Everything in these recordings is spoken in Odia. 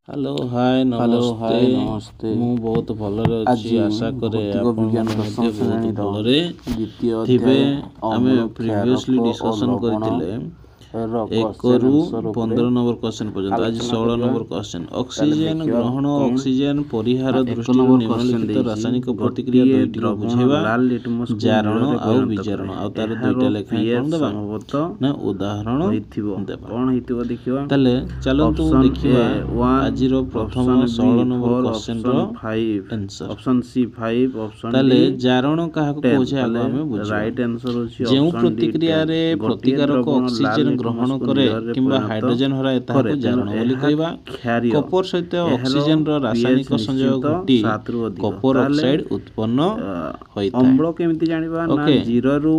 हेलो हाय नमस्ते मु बहुत भलरे अछि आशा करे आपण मध्ये बहुत भलरे थिबे आमे प्रीवियसली डिस्कशन करथिले 1 रु 15 नंबर क्वेश्चन पर्यंत आज 16 नंबर क्वेश्चन ऑक्सीजन ग्रहण ऑक्सीजन परिहार दृष्टि निम्नलिखित रासायनिक प्रतिक्रिया दुईटी को बुझेबा जारण आउ विजारण आ तार दुईटा लेखा कोन देबा ना उदाहरण देबा कोन हितबो देखिबा तले चलंतु देखिबा आजिर प्रथम 16 नंबर क्वेश्चन रो 5 आंसर ऑप्शन सी 5 ऑप्शन तले डी जारण काहा को कोछे आगो हमें बुझिबा राइट आंसर होची जेउ प्रतिक्रिया रे प्रतिकारक ऑक्सीजन ग्रहण करे किंबा हाइड्रोजन हराए ताहाको जारण बोली कहबा कपर सहित ऑक्सीजन रो रासायनिक संयोग घटी कपर ऑक्साइड उत्पन्न होइता अम्ल केमिति जानिबा ना 0 रु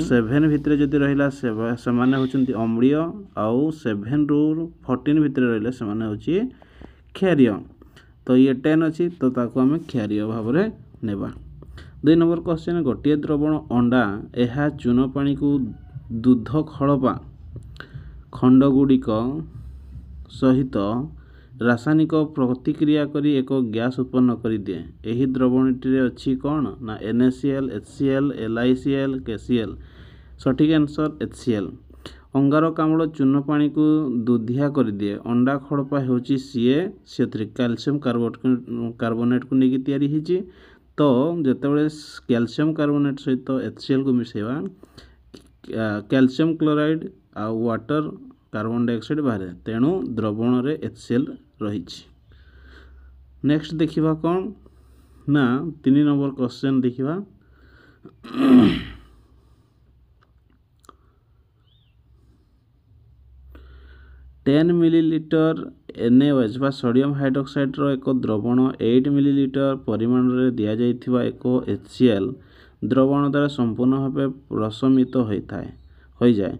7 भितरे जदी रहिला से माने होचंती अम्लीय आउ 7 रु 14 भितरे रहिला से माने होची क्षारीय तो ये 10 अछि तो ताको हमें क्षारीय भाव रे नेबा 2 नंबर क्वेश्चन गोटिए द्रवण अंडा एहा चून पानी को दूध खळपा खंडगुड़िक सहित रासायनिक प्रतिक्रिया करी एक गैस उत्पन्न कर दिए यही द्रवणटी अच्छी कौन ना NaCl HCl LiCl KCl सठिक आंसर HCl अंगारकाम्ल चून पानी को दूधिया कर दिए अंडा खड़पा होची CO3 कैल्शियम कार्बोनेट को लेकिन तैयारी होची तो जितेबाला कैल्शियम कार्बोनेट सहित HCl को मिसेवा कैल्शियम क्लोराइड आ वाटर कार्बन डाइऑक्साइड बाहर तेणु द्रवण रे HCl रही। नेक्स्ट देखिबा कौन ना 3 नंबर क्वेश्चन देखिबा 10 मिलीलीटर NaOH बा सोडियम हाइड्रोक्साइड रो एक द्रवण 8 मिलीलीटर परिमाण रे दिया जाइथिबा एक HCl द्रवण द्वारा संपूर्ण भाव प्रशमित हो जाए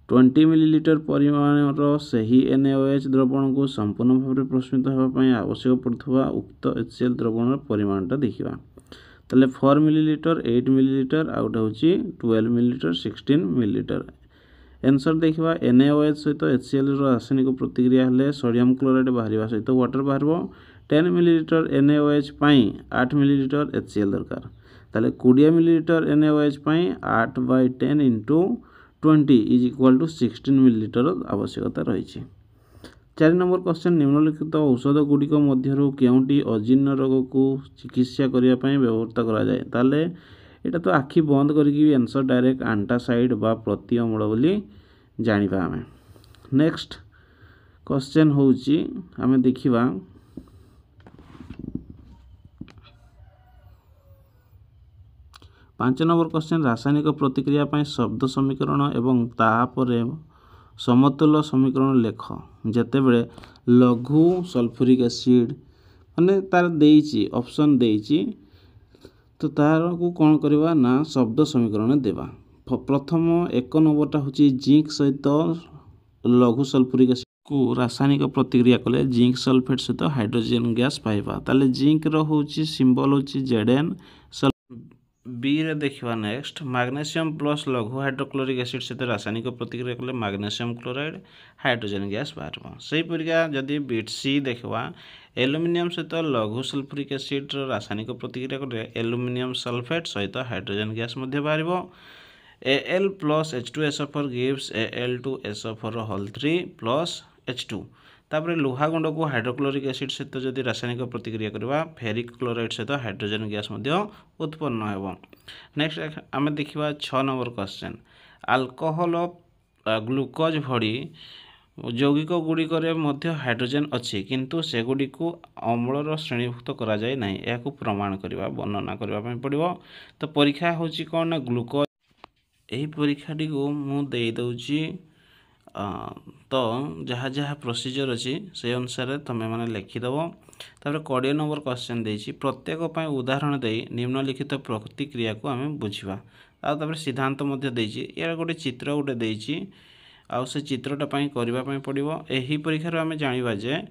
20 मिलीलीटर परिमाण सही NaOH द्रवण को संपूर्ण भाव प्रशमित होगापी आवश्यक पड़ुवा उक्त HCl द्रवण परिमाणटा देखा ताले 4 मिलीलीटर 8 मिलीलीटर आउट हूँ 12 मिलीलीटर 16 मिलीलीटर आंसर देखा NaOH सहित HCl रासायनिक प्रतिक्रिया हेले सोडियम क्लोराइड बाहर सहित वाटर बाहर 10 मिलीलीटर NaOH पाई 8 मिलीलीटर HCl दरकार ताले 20 मिलीलीटर NaOH पाई 8/10 into 20 is equal to 16 millilitre आवश्यकता रही। 4 नंबर क्वेश्चन निम्नलिखित औषध गुड़िक मध्यरु केउंटी अजीर्ण रोग को चिकित्सा करने व्यवहृत करा जाए ताले एटा तो आखि बंद करके आंसर डायरेक्ट एंटासाइड बा प्रति अम्ल बोली जानिबा हमें। नेक्स्ट क्वेश्चन होउची हमें देखिबा 5 नंबर क्वेश्चन रासायनिक प्रतिक्रिया पाई शब्द समीकरण एवं तापरे समतुल्य समीकरण लेख जेते बेले लघु सल्फ्यूरिक एसिड माने तार देइची ऑप्शन देइची तो तार को कौन करवा ना शब्द समीकरण देवा प्रथम 1 नंबरटा होची जिंक सहित लघु सल्फ्यूरिक एसिड को रासायनिक प्रतिक्रिया कले जिंक सल्फेट सहित हाइड्रोजन गैस पाइबा ताले जिंक रो होची सिंबल होची Zn बी रे देखिबा नेक्स्ट मैग्नीशियम प्लस लघु हाइड्रोक्लोरिक एसिड सहित रासायनिक प्रतिक्रिया कले मैग्नीशियम क्लोराइड हाइड्रोजन गैस बाहर से परिका जदि बीट सी देखिबा एल्युमिनियम सहित लघु सल्फ्यूरिक एसिड रासायनिक प्रतिक्रिया कले एल्युमिनियम सल्फेट सहित हाइड्रोजन गैस मध्य बाहर Al plus H2SO4 gives Al2SO4 whole 3 plus H2 तापर लुहा गुंड को हाइड्रोक्लोरिक एसिड सहित जदि रासायनिक प्रतिक्रिया करबा फेरिक क्लोराइड सहित हाइड्रोजन गैस मध्य उत्पन्न हेबो। नेक्स्ट आमे देखिबा 6 नंबर क्वेश्चन अल्कोहल ग्लूकोज भड़ी यौगिक गुड़िक मध्य हाइड्रोजन अच्छी किंतु से गुड़ी को अम्लर श्रेणीभुक्त करा जाए नहीं या प्रमाण करबा वर्णना करबा पड़िबो। तो परीक्षा होची कौन ना ग्लूकोज यही परीक्षाटी को मु दे दउची तो जहाँ जहाँ प्रोसीजर अच्छी से अनुसार तुम्हें मैंने लिखिदेव। तापर 20 नंबर क्वेश्चन देछि प्रत्येक पाई उदाहरण दे निम्नलिखित प्रतिक्रिया को आम बुझा आपर सिद्धांत यार गोटे चित्र गोटे देछि आउ से चित्रटा पाई करबा पाई पड़िबो। एही परीक्षा आम जानिबा जे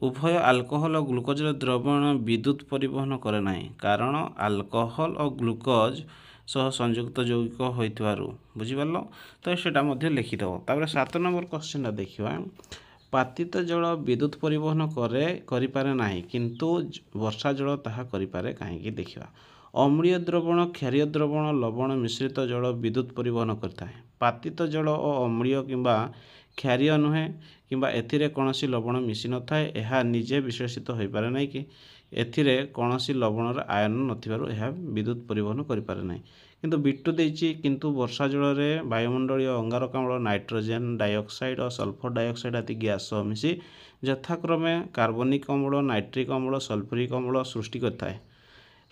उभय अल्कोहल और ग्लूकोज द्रवण विद्युत परिवहन करे नाही कारण अल्कोहल और ग्लूकोज सह संयुक्त यौगिक होइतबारु बुझिपारलो तो सेटा मध्य लिखिदेव। तापर 7 नंबर क्वेश्चन देखिबा ପାତିତ ଜଳ ବିଦ୍ୟୁତ୍ ପରିବହନ କରିପାରେ ନାହିଁ କିନ୍ତୁ ବର୍ଷା ଜଳ ତାହା କରିପାରେ କାହିଁକି ଦେଖିବା। ଅମ୍ଳୀୟ ଦ୍ରବଣ କ୍ଷାରୀୟ ଦ୍ରବଣ ଲବଣ ମିଶ୍ରିତ ଜଳ ବିଦ୍ୟୁତ୍ ପରିବହନ କରିଥାଏ। ପାତିତ ଜଳ ଓ ଅମ୍ଳୀୟ କିମ୍ବା କ୍ଷାରୀୟ ନୁହେଁ କିମ୍ବା ଏଥିରେ କୌଣସି ଲବଣ ମିଶି ନଥାଏ। ଏହା ନିଜେ ବିଶ୍ଳେଷିତ ହୋଇପାରେ ନାହିଁ କି ଏଥିରେ କୌଣସି ଲବଣର ଆୟନ ନଥିବାରୁ ଏହା ବିଦ୍ୟୁତ୍ ପରିବହନ କରିପାରେ ନାହିଁ। କିନ୍ତୁ ବିଟୁ ଦେଇଛି କିନ୍ତୁ ବର୍ଷା ଜଳରେ ବାୟୁମଣ୍ଡଳୀୟ ଅଙ୍ଗାରକାମ୍ଳ ନାଇଟ୍ରୋଜେନ୍ ଡାଇଅକ୍ସାଇଡ୍ ଓ ସଲଫର ଡାଇଅକ୍ସାଇଡ୍ ଆଦି ଗ୍ୟାସ୍ ସହ ମିଶି ଯଥାକ୍ରମେ କାର୍ବନିକ ଅମ୍ଳ ନାଇଟ୍ରିକ୍ ଅମ୍ଳ ସଲଫ୍ୟୁରିକ୍ ଅମ୍ଳ ସୃଷ୍ଟି କରିଥାଏ।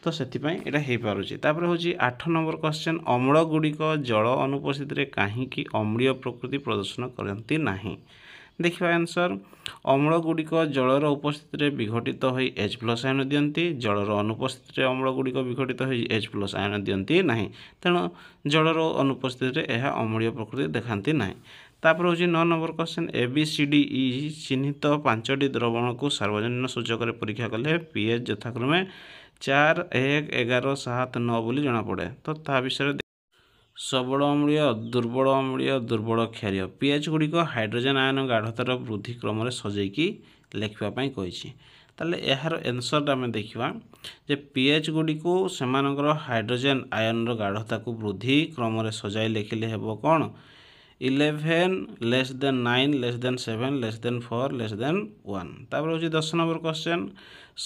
ତ ସେଥିପାଇଁ ଏଇଟା ହେଇପାରୁଛି। ତାପରେ ହେଉଛି 8 ନମ୍ବର କ୍ୱେଶ୍ଚନ୍ ଅମ୍ଳ ଗୁଡ଼ିକ ଜଳ ଅନୁପସ୍ଥିତିରେ କାହିଁକି ଅମ୍ଳୀୟ ପ୍ରକୃତି ପ୍ରଦର୍ଶନ କରନ୍ତି ନାହିଁ। ଦେଖିବା ଆନ୍ସର ଅମ୍ଳ ଗୁଡ଼ିକ ଜଳର ଉପସ୍ଥିତିରେ ବିଘଟିତ ହୋଇ H+ ଆୟନ ଦିଅନ୍ତି। ଜଳର ଅନୁପସ୍ଥିତିରେ ଅମ୍ଳ ଗୁଡ଼ିକ ବିଘଟିତ ହୋଇ H+ ଆୟନ ଦିଅନ୍ତି ନାହିଁ। ତେଣୁ ଜଳର ଅନୁପସ୍ଥିତିରେ ଏହା ଅମ୍ଳୀୟ ପ୍ରକୃତି ଦେଖାନ୍ତି ନାହିଁ। ତାପରେ ହେଉଛି 9 ନମ୍ବର କ୍ୱେଶ୍ଚନ୍ ABCDE ଚିହ୍ନିତ 5ଟି ଦ୍ରବଣକୁ ସାର୍ବଜନୀନ ସୂଚକରେ ପରୀକ୍ଷା କଲେ pH ଯଥାକ୍ରମେ 4, 1, 11, 7, 9 ବୋଲି ଜଣାପଡ଼େ। ତ ତା ବିଷୟରେ ସବଳ ଅମ୍ଳୀୟ ଦୁର୍ବଳ ଅମ୍ଳୀୟ ଦୁର୍ବଳ କ୍ଷାରୀୟ pH ଗୁଡ଼ିକ ହାଇଡ୍ରୋଜେନ୍ ଆୟନ ଗାଢ଼ତାର ବୃଦ୍ଧି କ୍ରମରେ ସଜେଇକି ଲେଖିବା ପାଇଁ କହିଛି। ତାହେଲେ ଏହାର ଆନ୍ସରଟା ଆମେ ଦେଖିବା ଯେ pH ଗୁଡ଼ିକୁ ସେମାନଙ୍କର ହାଇଡ୍ରୋଜେନ୍ ଆୟନର ଗାଢ଼ତାକୁ ବୃଦ୍ଧି କ୍ରମରେ ସଜାଇ ଲେଖିଲେ ହେବ କ'ଣ 11 less than 9 less than 7 less than 4 less than 1। ତାପରେ ହେଉଛି 10 ନମ୍ବର କ୍ୱେଶ୍ଚନ୍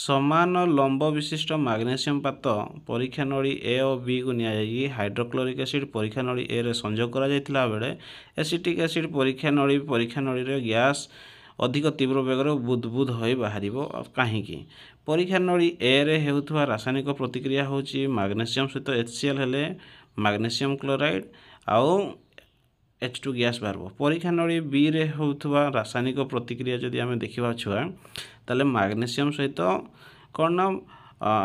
ସମାନ ଲମ୍ବ ବିଶିଷ୍ଟ ମାଗ୍ନେସିୟମ୍ ପାତ ପରୀକ୍ଷା ନଳୀ A ଓ B କୁ ନିଆଯାଇକି ହାଇଡ୍ରୋକ୍ଲୋରିକ୍ ଏସିଡ୍ ପରୀକ୍ଷା ନଳୀ A ରେ ସଂଯୋଗ କରାଯାଇଥିଲା ବେଳେ ଏସିଟିକ୍ ଏସିଡ୍ ପରୀକ୍ଷା ନଳୀରେ ଗ୍ୟାସ୍ ଅଧିକ ତୀବ୍ର ବେଗରେ ବୁଦବୁଦ ହୋଇ ବାହାରିବ କାହିଁକି। ପରୀକ୍ଷା ନଳୀ A ରେ ହେଉଥିବା ରାସାୟନିକ ପ୍ରତିକ୍ରିୟା ହେଉଛି ମାଗ୍ନେସିୟମ୍ ସହିତ HCl ହେଲେ ମାଗ୍ନେସିୟମ୍ କ୍ଲୋରାଇଡ୍ ଆଉ H2 ଗ୍ୟାସ୍ ବାହାରିବ। ପରୀକ୍ଷା ନଳୀ B ରେ ହେଉଥିବା ରାସାୟନିକ ପ୍ରତିକ୍ରିୟା ଯଦି ଆମେ ଦେଖିବା ଛୁଆ ତାହେଲେ ମାଗ୍ନେସିୟମ୍ ସହିତ କ'ଣ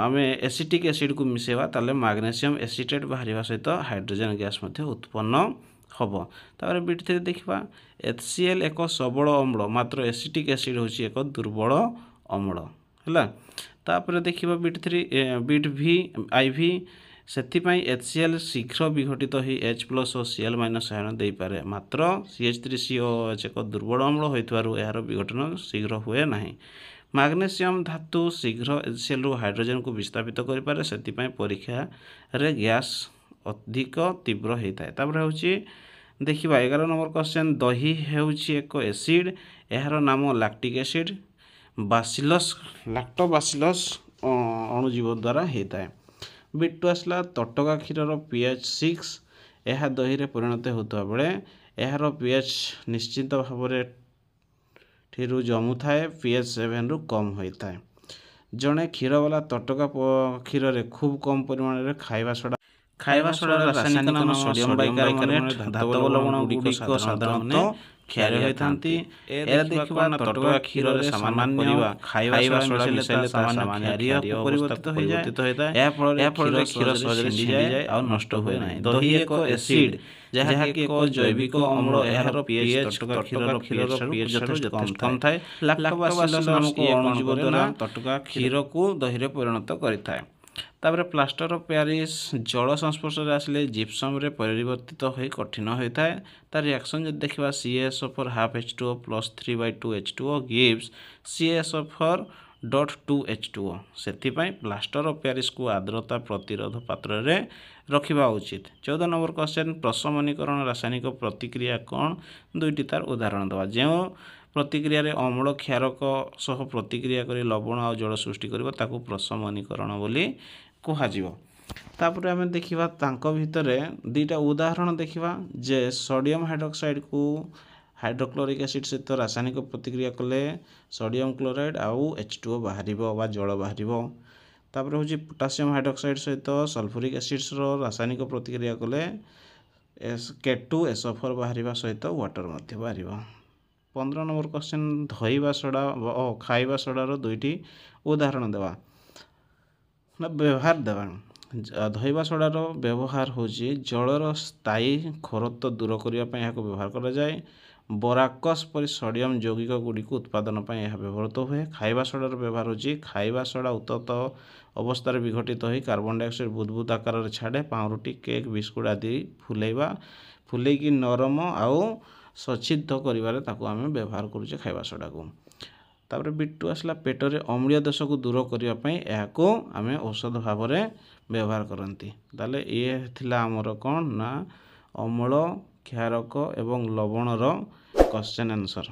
ଆମେ ଏସିଟିକ୍ ଏସିଡ୍କୁ ମିଶାଇବା ତାହେଲେ ମାଗ୍ନେସିୟମ୍ ଏସିଟେଟ୍ ବାହାରିବା ସହିତ ହାଇଡ୍ରୋଜେନ୍ ଗ୍ୟାସ୍ ମଧ୍ୟ ଉତ୍ପନ୍ନ ହେବ। ତାପରେ ବିଟ୍3 ଦେଖିବା HCl ଏକ ସବଳ ଅମ୍ଳ ମାତ୍ର ଏସିଟିକ୍ ଏସିଡ୍ ହେଉଛି ଏକ ଦୁର୍ବଳ ଅମ୍ଳ ହେଲା। ତାପରେ ଦେଖିବା ବିଟ୍ IV ସେଥିପାଇଁ HCl ଶୀଘ୍ର ବିଘଟିତ ହୋଇ H+ ଓ Cl- ଆୟନ ଦେଇପାରେ ମାତ୍ର CH3COOH ଏକ ଦୁର୍ବଳ ଅମ୍ଳ ହୋଇଥିବାରୁ ଏହାର ବିଘଟନ ଶୀଘ୍ର ହୁଏ ନାହିଁ। ମାଗ୍ନେସିୟମ୍ ଧାତୁ ଶୀଘ୍ର HClରୁ ହାଇଡ୍ରୋଜେନକୁ ବିସ୍ଥାପିତ କରିପାରେ ସେଥିପାଇଁ ପରୀକ୍ଷାରେ ଗ୍ୟାସ୍ ଅଧିକ ତୀବ୍ର ହୋଇଥାଏ। ତାପରେ ହେଉଛି ଦେଖିବା 11 ନମ୍ବର କ୍ୱେଶ୍ଚନ୍ ଦହି ହେଉଛି ଏକ ଏସିଡ୍ ଏହାର ନାମ ଲାକ୍ଟିକ୍ ଏସିଡ୍ ଲାକ୍ଟୋବାସିଲସ୍ ଅଣୁଜୀବ ଦ୍ୱାରା ହେଇଥାଏ। ବିଟୁ ଆସିଲା ତଟକା କ୍ଷୀରର pH 6 ଏହା ଦହିରେ ପରିଣତ ହେଉଥିବା ବେଳେ ଏହାର pH ନିଶ୍ଚିତ ଭାବରେ ଠାରୁ ଜମୁଥାଏ pH 7ରୁ କମ୍ ହୋଇଥାଏ। ଜଣେ କ୍ଷୀରବାଲା ତଟକା କ୍ଷୀରରେ ଖୁବ୍ କମ୍ ପରିମାଣରେ ଖାଇବା ସୋଡ଼ାର ରାସାୟନିକ ନାମ ସୋଡ଼ିୟମ୍ ବାଇକାର୍ବୋନେଟ୍ ଧାତବ ଲବଣ ଗୁଡ଼ିକ ସାଧାରଣତଃ କ୍ଷାରୀୟ ହୋଇଥାନ୍ତି। ଏହାର ଦେଖିବା ତଟକା କ୍ଷୀରରେ ସାମାନ୍ୟ ଖାଇବା ସୋଡ଼ା ମିଶାଇଲେ ତାହା କ୍ଷାରୀୟ ପରିବର୍ତ୍ତିତ ହୋଇଥାଏ। ଏହା ଫଳରେ କ୍ଷୀର ସହଜରେ ଛିଣ୍ଡିଯାଏ ଆଉ ନଷ୍ଟ ହୁଏ ନାହିଁ। ଦହି ଏକ ଏସିଡ୍ ଯାହାକି ଏକ ଜୈବିକ ଅମ୍ଳ ଏହାର pH ତଟକା କ୍ଷୀରର pH ଯଥେଷ୍ଟ କମ୍ ଥାଏ। ଲାକ୍ଟୋବାସିଲସ୍ ନାମକ ଅଣୁଜୀବ ଦ୍ୱାରା ତଟକା କ୍ଷୀରକୁ ଦହିରେ ପରିଣତ କରିଥାଏ। ତାପରେ ପ୍ଲାଷ୍ଟର ଅଫ୍ ପ୍ୟାରିସ୍ ଜଳ ସଂସ୍ପର୍ଶରେ ଆସିଲେ ଜିପ୍ସମରେ ପରିବର୍ତ୍ତିତ ହୋଇ କଠିନ ହୋଇଥାଏ। ତା ରିଆକ୍ସନ୍ ଯଦି ଦେଖିବା CaSO4 half H2O plus 3/2 H2O gives CaSO4 .2 H2O। ସେଥିପାଇଁ ପ୍ଲାଷ୍ଟର ଅଫ୍ ପ୍ୟାରିସ୍କୁ ଆର୍ଦ୍ରତା ପ୍ରତିରୋଧ ପାତ୍ରରେ ରଖିବା ଉଚିତ। 14 ନମ୍ବର କ୍ୱେଶ୍ଚନ୍ ପ୍ରଶମନୀକରଣ ରାସାୟନିକ ପ୍ରତିକ୍ରିୟା କ'ଣ ଦୁଇଟି ତାର ଉଦାହରଣ ଦେବା। ଯେଉଁ ପ୍ରତିକ୍ରିୟାରେ ଅମ୍ଳ କ୍ଷାରକ ସହ ପ୍ରତିକ୍ରିୟା କରି ଲବଣ ଆଉ ଜଳ ସୃଷ୍ଟି କରିବ ତାକୁ ପ୍ରଶମନୀକରଣ ବୋଲି କୁହାଯିବ। ତାପରେ ଆମେ ଦେଖିବା ତାଙ୍କ ଭିତରେ ଦୁଇଟା ଉଦାହରଣ ଦେଖିବା ଯେ ସୋଡ଼ିୟମ୍ ହାଇଡ୍ରୋକ୍ସାଇଡ଼୍କୁ ହାଇଡ୍ରୋକ୍ଲୋରିକ୍ ଏସିଡ୍ ସହିତ ରାସାୟନିକ ପ୍ରତିକ୍ରିୟା କଲେ ସୋଡ଼ିୟମ୍ କ୍ଲୋରାଇଡ଼୍ ଆଉ H2O ବାହାରିବ ବା ଜଳ ବାହାରିବ। ତାପରେ ହେଉଛି ପୋଟାସିୟମ୍ ହାଇଡ୍ରୋକ୍ସାଇଡ଼୍ ସହିତ ସଲଫ୍ୟୁରିକ୍ ଏସିଡ୍ସର ରାସାୟନିକ ପ୍ରତିକ୍ରିୟା କଲେ K2SO4 ବାହାରିବା ସହିତ ୱାଟର ମଧ୍ୟ ବାହାରିବ। 15 ନମ୍ବର କ୍ୱେଶ୍ଚନ୍ ଧୋଇବା ସୋଡ଼ା ଓ ଖାଇବା ସୋଡ଼ାର ଦୁଇଟି ଉଦାହରଣ ଦେବା ବ୍ୟବହାର ଦେବା। ଧୋଇବା ସୋଡ଼ାର ବ୍ୟବହାର ହେଉଛି ଜଳର ସ୍ଥାୟୀ ଖରତ୍ୱ ଦୂର କରିବା ପାଇଁ ଏହାକୁ ବ୍ୟବହାର କରାଯାଏ। ବୋରାକସ୍ ପରି ସୋଡ଼ିୟମ୍ ଯୌଗିକ ଗୁଡ଼ିକୁ ଉତ୍ପାଦନ ପାଇଁ ଏହା ବ୍ୟବହୃତ ହୁଏ। ଖାଇବା ସୋଡ଼ାର ବ୍ୟବହାର ହେଉଛି ଖାଇବା ସୋଡ଼ା ଉତ୍ତପ୍ତ ଅବସ୍ଥାରେ ବିଘଟିତ ହୋଇ କାର୍ବନ ଡାଇଅକ୍ସାଇଡ୍ ବୁଦବୁଦ ଆକାରରେ ଛାଡ଼େ। ପାଉଁରୁଟି କେକ୍ ବିସ୍କୁଟ୍ ଆଦି ଫୁଲେଇକି ନରମ ଆଉ ସଚ୍ଛିଦ୍ଧ କରିବାରେ ତାକୁ ଆମେ ବ୍ୟବହାର କରୁଛେ ଖାଇବା ସୋଡ଼ାକୁ। ତାପରେ B2 ଆସିଲା ପେଟରେ ଅମ୍ଳୀୟ ଦୋଷକୁ ଦୂର କରିବା ପାଇଁ ଏହାକୁ ଆମେ ଔଷଧ ଭାବରେ ବ୍ୟବହାର କରନ୍ତି। ତାହେଲେ ଇଏ ଥିଲା ଆମର କ'ଣ ନା ଅମ୍ଳ, କ୍ଷାରକ ଏବଂ ଲବଣର କ୍ୱେଶ୍ଚନ୍ ଆନ୍ସର୍।